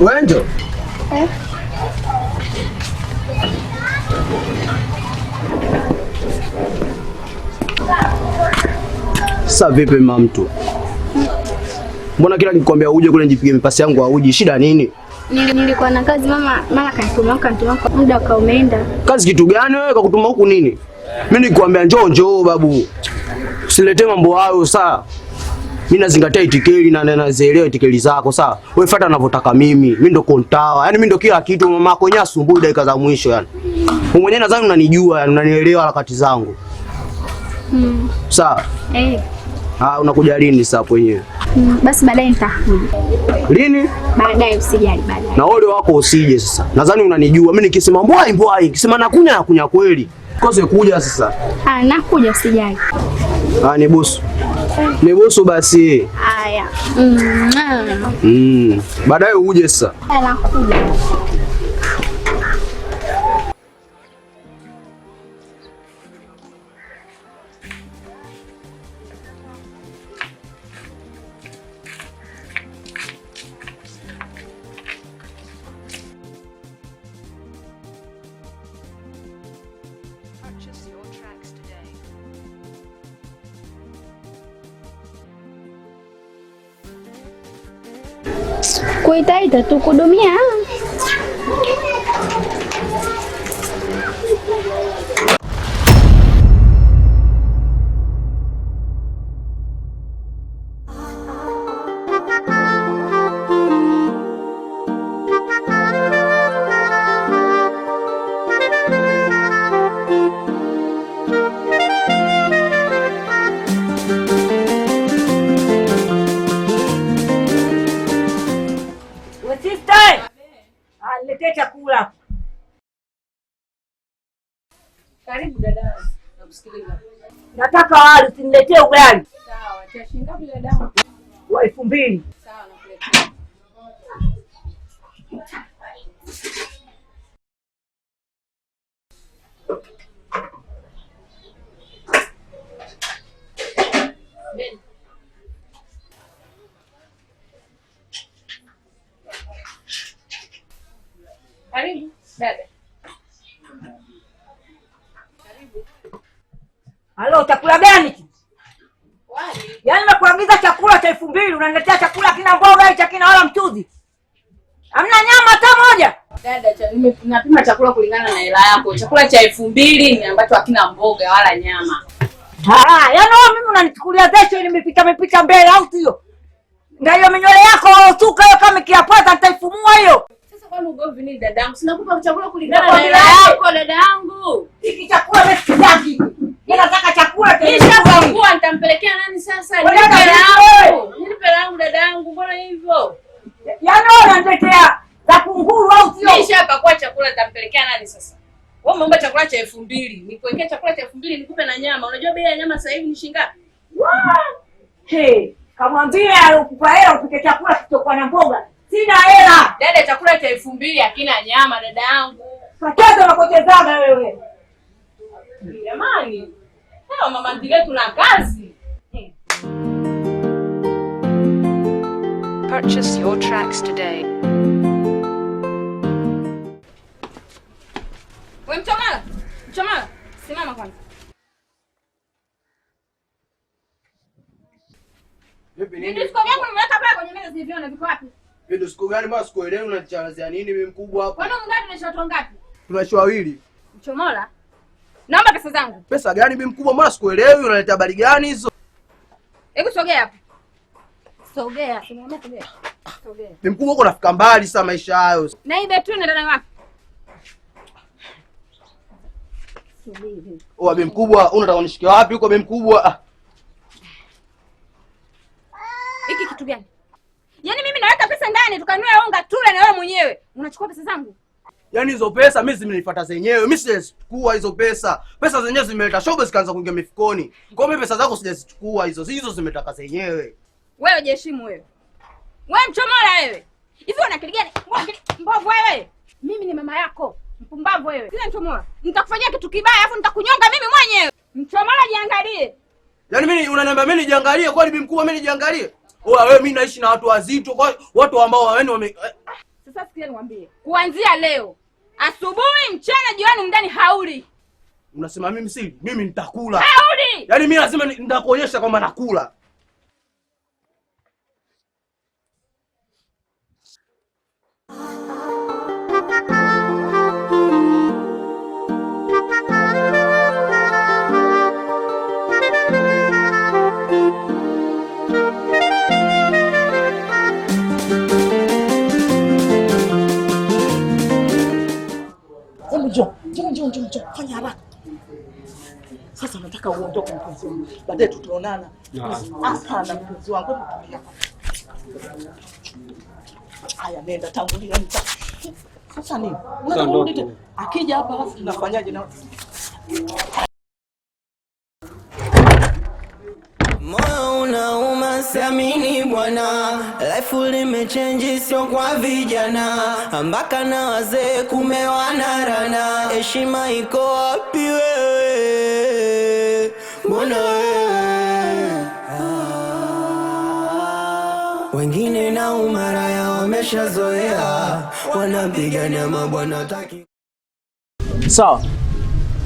Wenjo. Sasa vipi mtu? Mbona kila nikikwambia uje kule nijipige mipasi yangu hauji? Shida nini? Nilikuwa na kazi mama kanituma kwa muda umeenda. Kazi kitu gani wewe kakutuma huku nini? Mimi nikwambia njoo babu. Usilete mambo hayo saa. Mimi nazingatia itikeli na nazielewa itikeli zako saa. Wewe fuata ninavyotaka mimi. Mimi ndo kontawa. Yaani mimi ndo kila kitu, mamako yenyewe asumbui dakika za mwisho yani. Wewe mwenyewe nadhani unanijua yani, unanielewa harakati zangu. Sawa? Unakuja lini sasa hapo wenyewe? Basi baadaye nitakuja. Lini? Baadaye, usijali baadaye. Na ole wako usije sasa. Nadhani unanijua. Mimi nikisema mbwai, nikisema nakunya kweli. Kose kuja sasa. Nakuja usijali. Ni busu. Ni busu basi. Haya. Baadaye uje sasa. Nakuja. Kuita tu kudumia. Chakula. Karibu dada. Nakusikiliza. Nataka wali, usiniletee ugali. Sawa. Cha shilingi ngapi dada? Wa 2000. Sawa, nakuletea. Karibu dada. Karibu. Halo, chakula gani? Wali. Yaani nimekuagiza chakula cha 2000, unaniletea chakula kina mboga, cha kina wala mchuzi. Hamna nyama hata moja. Dada, napima chakula kulingana na hela yako. Chakula cha 2000 ni ambacho hakina mboga wala nyama. Yaani mimi unanichukulia kesho nimepita mbele au sio? Ndio hiyo minywele yako suka hiyo kama kiapata nitaifumua hiyo. Kwani ugomvi nini dadangu? Sinakupa chakula kulingana na hela yako dadangu. Hiki chakula mimi sitaki. Mimi nataka chakula Nishakuwa nitampelekea nani sasa? Nipe hela yangu dadangu. Mbona hivyo? Yaani unaniletea za kunguru au sio? Nishapakua chakula nitampelekea nani sasa? Wewe umeomba chakula cha 2000. Nikuwekea chakula cha 2000 nikupe na nyama. Unajua bei ya nyama sasa hivi ni shilingi ngapi? Kamwambia alikupa hela upike chakula kisichokuwa na mboga. Sina hela. Dada, chakula cha 2000 hakina nyama dada yangu. Pakeza unapotezaga wewe. Jamani. Leo mama ndio tuna kazi. Purchase your tracks today. Wewe Mchomala. Simama kwanza. Vipi nini? Ndio siku yangu nimeweka pale kwenye meza ziliviona viko wapi? Ndio siku gani basi sikuelewi unachalazia nini mimi mkubwa hapo? Kwani mngani tunashatoa ngapi? Tunashwa wawili. Mchomola. Naomba pesa zangu. Pesa gani mimi mkubwa? Mbona sikuelewi unaleta habari gani hizo? Hebu sogea hapa. Sogea. Sogea. Mimi mkubwa uko nafika mbali sana maisha hayo. Na hii betuni ndio wapi? Mimi mkubwa unataka unishikie wapi huko mimi mkubwa? Hiki kitu gani? Yaani mimi naweka pesa ndani tukanunue unga tule na wewe mwenyewe. Unachukua pesa zangu? Yaani hizo pesa mimi zimenifuata zenyewe. Mimi sichukua hizo pesa. Pesa zenyewe zimeleta shoga zikaanza kuingia mifukoni. Kwa mimi pesa zako sijazichukua hizo. Hizo zimetaka zenyewe. Wewe jiheshimu wewe. Wewe Mchomola wewe. Hivi una akili gani? Mbovu wewe. Mimi ni mama yako. Mpumbavu wewe. Sina Mchomola. Nitakufanyia kitu kibaya afu nitakunyonga mimi mwenyewe. Mchomola jiangalie. Yaani mimi unaniambia mimi nijiangalie kwani bibi mkubwa mimi nijiangalie? Wewe mimi naishi na watu wazito kwa watu ambao wao wame Sasa sikia niwaambie. Kuanzia leo, asubuhi, mchana, jioni ndani hauli. Unasema mimi si? Mimi nitakula. Hauli! Yaani mimi lazima nitakuonyesha kwamba nakula. Njoo, fanya haraka. Sasa nataka uondoke mpenzi wangu. Baadaye tutaonana. Hapana mpenzi wangu. Haya nenda tangulia nita. Sasa nini? Unataka tena? Akija hapa alafu tunafanyaje na moyo unauma, siamini bwana, life limechange, sio kwa vijana, mpaka na wazee kumewanarana. Heshima iko wapi wewe? Mbona wewe wengine na umaraya wameshazoea, wanapigania mabwana taki. Sawa.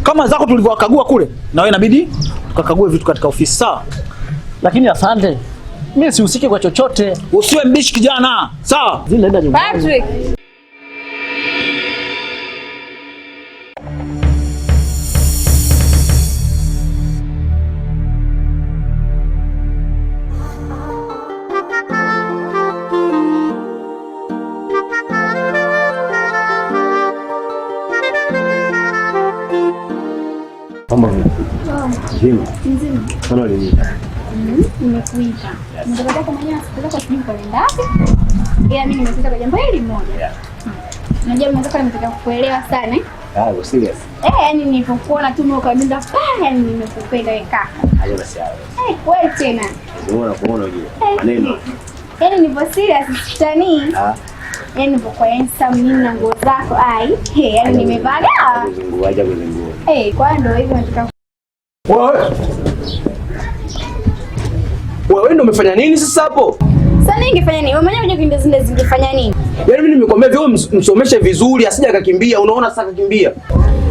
Kama zako tulivyowakagua kule, na wewe inabidi tukakague vitu katika ofisi, sawa? Lakini asante. Mimi sihusiki kwa chochote. Usiwe mbishi kijana. Sawa? Zile nenda nyumbani. Patrick. Nzima. Sana nini? Nimekuita. Nataka kama jana sikutaka sijui kalenda yake. Mimi nimekuita kwa jambo hili moja. Unajua nataka kukuelewa sana. Serious. Yaani nilipokuona tu ukabinda yaani nimekupenda wewe kaka. Hayo basi hayo. Wewe tena. Unaona ujue. Maneno. Yaani nipo serious sitani. Yaani nipo kwa handsome mimi na nguo zako yaani nimevaa. Acha kuzungua. Kwa ndio hivyo nataka. Wewe ndio umefanya nini sasa hapo? Sasa ningefanya nini? Wewe mwenyewe unajua zile zingefanya nini? Yaani mimi nimekwambia wewe msomeshe vizuri asije akakimbia. Unaona sasa akakimbia.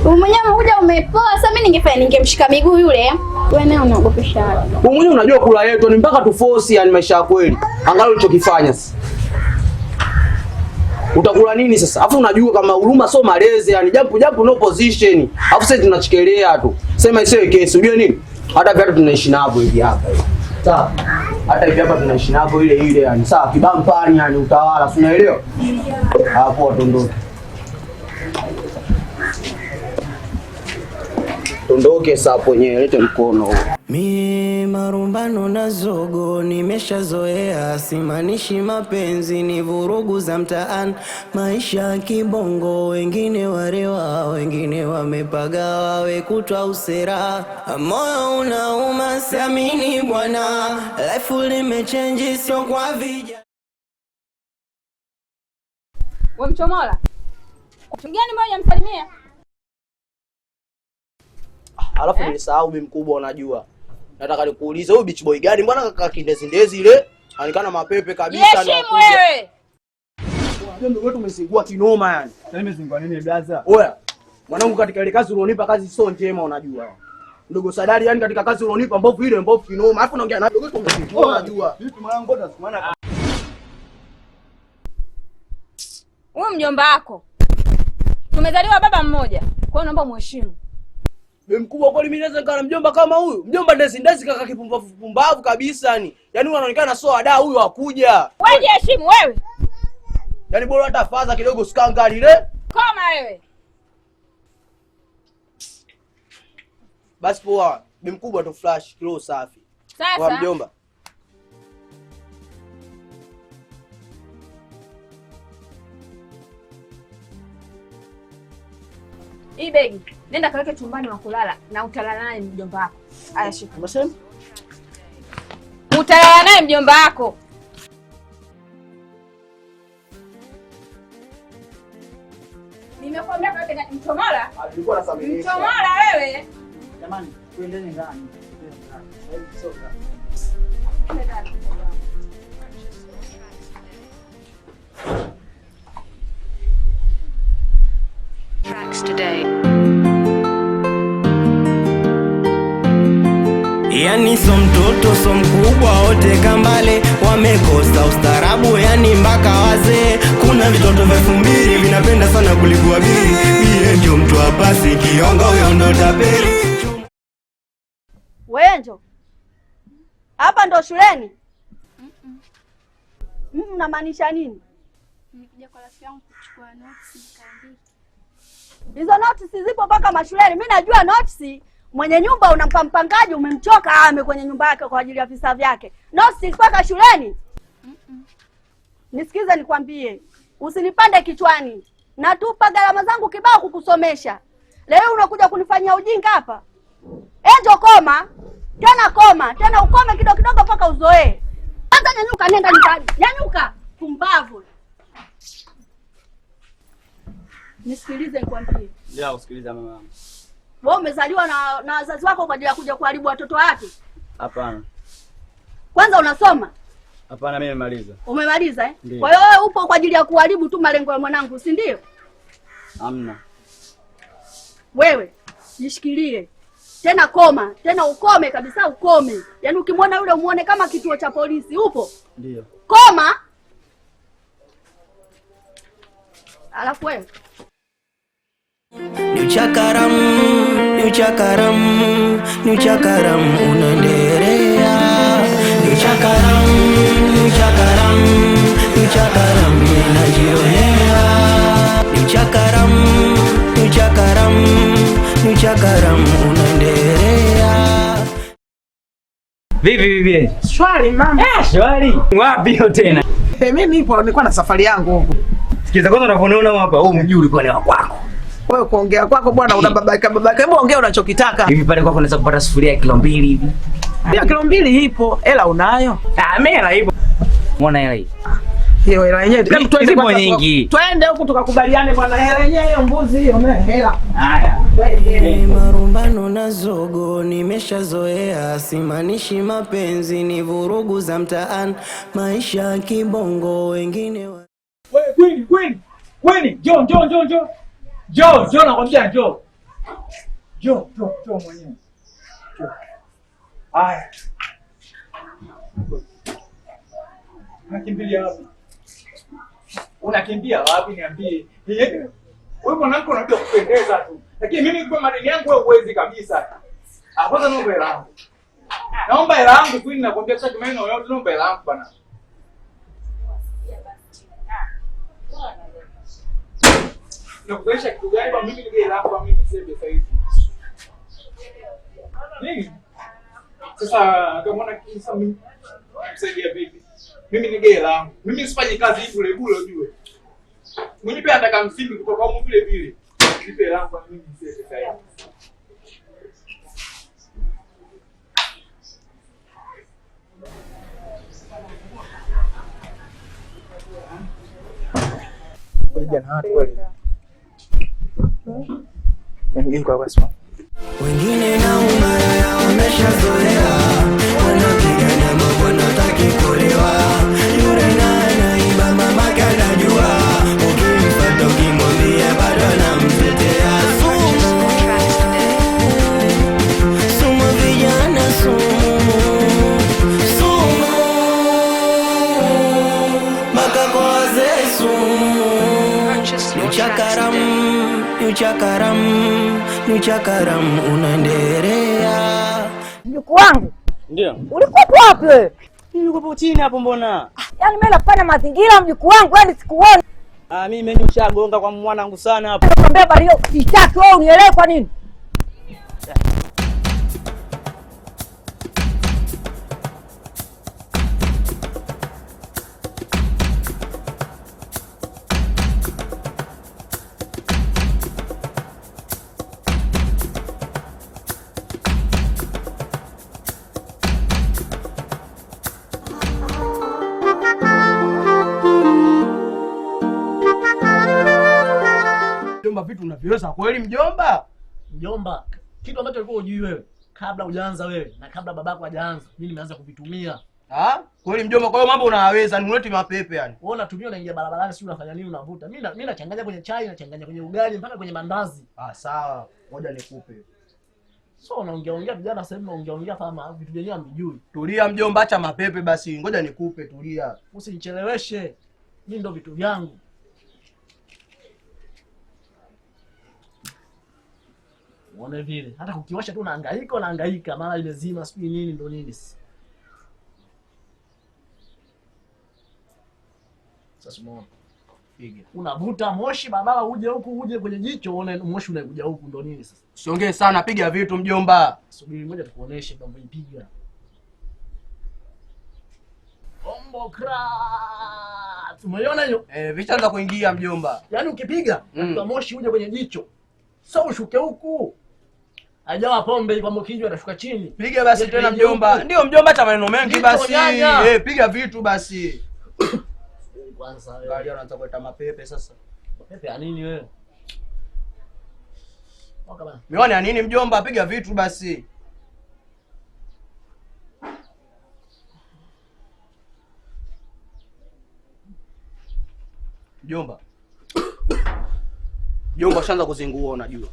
Wewe mwenyewe umekuja umepoa. Sasa mimi ningefanya ningemshika miguu yule. Wewe naye unaogopesha watu. Wewe mwenyewe unajua kula yetu ni mpaka tu force yani maisha ya kweli. Angalau ulichokifanya sasa. Utakula nini sasa? Alafu unajua kama huruma sio malezi yani japo no position. Alafu sasa tunachikelea tu. Sema isiwe kesi. Unajua nini? Hata viatu tunaishi navyo hivi hapa. Sawa. Hata hivi hapa tunaishi navyo ile yani. Sawa, kibampani yani utawala, si unaelewa? Hapo tondoke. Tondoke sasa kwenye lete mkono. Mi marumbano na zogo nimeshazoea, simanishi mapenzi ni vurugu za mtaani, maisha kibongo, wengine warewa, wengine wamepagawa, wekutwa usera, moyo unauma, siamini bwana, life limechange, sio kwa vijana. Wewe Mchomola. Mgeni mmoja msalimia. Alafu nilisahau mimi mkubwa unajua. Nataka nikuulize huyu beach boy gani? Mbona kaka kindezi ile? Anikana mapepe kabisa na. Heshimu wewe. Unajua ndio wetu umesingua kinoma yani. Sasa nimesingua nini blaza? Oya. Mwanangu katika ile kazi ulionipa kazi sio njema unajua. Ndugu Sadari yani katika kazi ulionipa mbovu ile mbovu kinoma. Alafu naongea na ndugu wetu umesingua unajua. Vipi mwanangu ngoja sikumana. Huyu mjomba wako. Tumezaliwa baba mmoja. Kwa hiyo naomba muheshimu. Mimi mkubwa kweli mimi naweza kana mjomba kama huyu. Mjomba ndezi kaka kipumbavu kabisa yani. Yaani unaonekana sio ada huyu akuja. Wewe heshimu wewe. Yaani bora hata faza kidogo skanga lile. Koma wewe. Basi poa. Mimi mkubwa tu flash kilo safi. Sasa. Kwa mjomba. Hii begi, nenda kaweke chumbani wa kulala na utalala naye mjomba wako. Haya shika. Unasema? Utalala naye mjomba wako. Nimekwambia kaweke na Mchomola. Alikuwa anasamehewa. Mchomola wewe. Jamani, tuendeni ndani. Soka. tracks today. Yani so mtoto so mkubwa wote kambale wamekosa ustarabu, yani mpaka wazee. Kuna vitoto vya 2000 vinapenda sana kulipua bili. Mie ndio mtu wa pasi kiongo huyo ndo tapeli. Wenjo, hapa ndo shuleni? Unamaanisha nini? Nimekuja kwa rafiki yangu kuchukua notes nikaandika. Hizo notes zipo mpaka mashuleni. Mimi najua notes mwenye nyumba unampa mpangaji, umemchoka ame kwenye nyumba yake kwa ajili ya visa vyake. Notes mpaka shuleni? Nisikize nikwambie, usinipande kichwani. Natupa gharama zangu kibao kukusomesha. Leo unakuja kunifanyia ujinga hapa? Enjo koma. Tena ukome kidogo kidogo mpaka uzoee. Anza nyanyuka, nenda nyumbani. Nyanyuka, pumbavu. Nisikilize nikwambie. Ndio usikiliza mama. Wewe umezaliwa na wazazi wako kwa ajili ya kuja kuharibu watoto wake? Hapana. Kwanza unasoma? Hapana, mimi nimemaliza. Umemaliza eh? Kwa hiyo wewe upo kwa ajili ya kuharibu tu malengo ya mwanangu, si ndio? Hamna. Wewe jishikilie. Tena ukome kabisa, ukome. Yaani ukimwona yule umuone kama kituo cha polisi. Upo? Ndio. Koma. Alafu wewe Ni uchakaram unaendelea. Ni uchakaram ninajionea. Ni uchakaram unaendelea. Vipi? Shwari mama. Shwari. Wapi hiyo tena? Mimi nipo, nilikuwa na safari yangu huko. Sikiza kwanza unapoona hapa, huu mji ulikuwa ni wa kwako. Wewe kuongea kwako bwana unababaika. Hebu ongea unachokitaka. Hivi pale kwako unaweza kupata sufuria ya kilo 2 hivi. Ya kilo 2 ipo, hela unayo? Mimi hela ipo. Muona hela hii? Hiyo hela yenyewe. Hebu twende kwa nyingi. Twende huko tukakubaliane bwana, hela yenyewe hiyo mbuzi hiyo hela. Haya. Marumbano na zogo nimeshazoea, simanishi mapenzi ni vurugu za mtaani, maisha kibongo wengine Wewe Queen, njoo nakwambia njoo. Njoo mwenyewe. Haya. Unakimbia wapi niambie? Wewe mwanangu unataka kupendeza tu. Lakini mimi kwa madeni yangu wewe huwezi kabisa. Kwanza naomba hela yangu. Naomba hela yangu Queen, nakwambia sasa maneno yote naomba hela yangu bana. Nakuonyesha kitu gani kwa mimi nige hela yangu mimi niseme sasa hivi. Nini? Sasa kama unaona kisa mimi msaidia vipi? Mimi nige hela yangu. Mimi sifanye kazi hii bure ujue. Mimi pia nataka msingi kutoka huko vile vile. Nipe hela yangu mimi niseme sasa hivi. wengine na umaya wameshazoea, wanapiga nyama wanataki kulewa. Yule naiba mamake anajua, ukimfuata ukimwambia bado anamtetea. Sumu vijana, sumu mpaka kwa wazee, sumu. Ni uchakaram unaendelea. mjukuu wangu. Ndio. Ulikuwa wapi wewe? Nilikuwa chini hapo mbona? Yaani mimi nafanya mazingira mjukuu wangu, yani sikuoni. Mimi nimeshagonga kwa mwanangu sana hapo. Nakwambia bali hiyo sitaki wewe unielewe kwa nini? Mjomba, vitu unaviweza kweli mjomba? Mjomba, kitu ambacho ulikuwa hujui wewe kabla hujaanza wewe na kabla babako hajaanza, mimi nimeanza kuvitumia. Kweli mjomba, kwa hiyo mambo unayaweza, nimlete mapepe yani. Wewe unatumia unaingia barabarani si unafanya nini unavuta? Mimi nachanganya kwenye chai, nachanganya kwenye ugali mpaka kwenye mandazi. Sawa. Ngoja nikupe. So unaongea vijana sasa hivi unaongea kama vitu vyenyewe hamjui. Tulia mjomba, acha mapepe basi. Ngoja nikupe, tulia. Usinicheleweshe. Mimi ndo vitu vyangu. Muone vile. Hata kukiwasha tu nahangaika mara imezima sijui nini ndo nini. Sasa muone. Piga. Unavuta moshi badala uje huku uje kwenye jicho uone moshi unakuja huku ndo nini sasa. Usiongee sana, piga vitu mjomba. Subiri moja tukuoneshe kwamba ipiga. Bombo krat. Umeona hiyo? Vishaanza kuingia mjomba. Yaani ukipiga kwa moshi uje kwenye jicho. Sio ushuke huku. Hajawa pombe kwa mkijwa atashuka chini. Piga basi tena mjomba. Ndio mjomba, hata maneno mengi basi. Piga vitu basi. Kwanza wewe. Angalia anaanza kuleta mapepe sasa. Mapepe ya nini wewe? Waka bana. Miwani ya nini mjomba? Piga vitu basi. Mjomba. Mjomba shanza kuzingua unajua.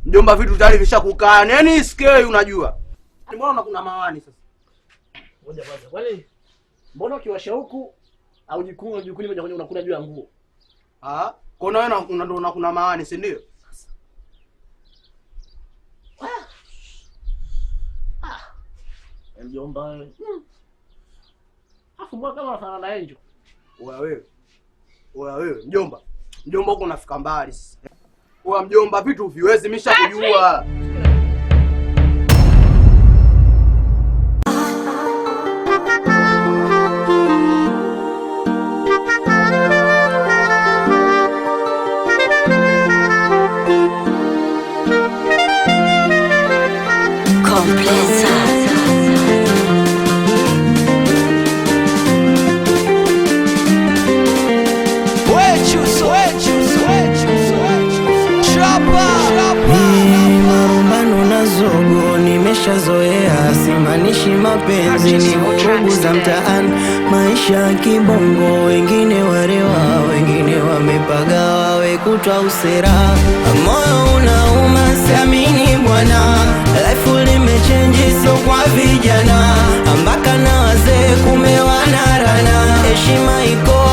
Mjomba vitu tayari vishakukaa. Nani sikei unajua. Mbona kuna mawani sasa? Ngoja kwanza. Kwani mbona ukiwasha huku au jikuni moja kwenye unakuna juu ya nguo? Kwa wewe ndo kuna mawani, si ndio? Mjomba wewe. Afu mbona kama unafanya na Angel? Oya wewe, mjomba. Mjomba uko unafika mbali sasa. Oya mjomba, vitu viwezi misha kujua. Zoea simanishi mapenzi ni vurugu za mtaani, maisha ya kibongo, wengine warewa, wengine wamepagawa, wekutwa usera, moyo unauma, siamini bwana, life limechange so kwa vijana, mpaka na wazee kumewanarana, heshima iko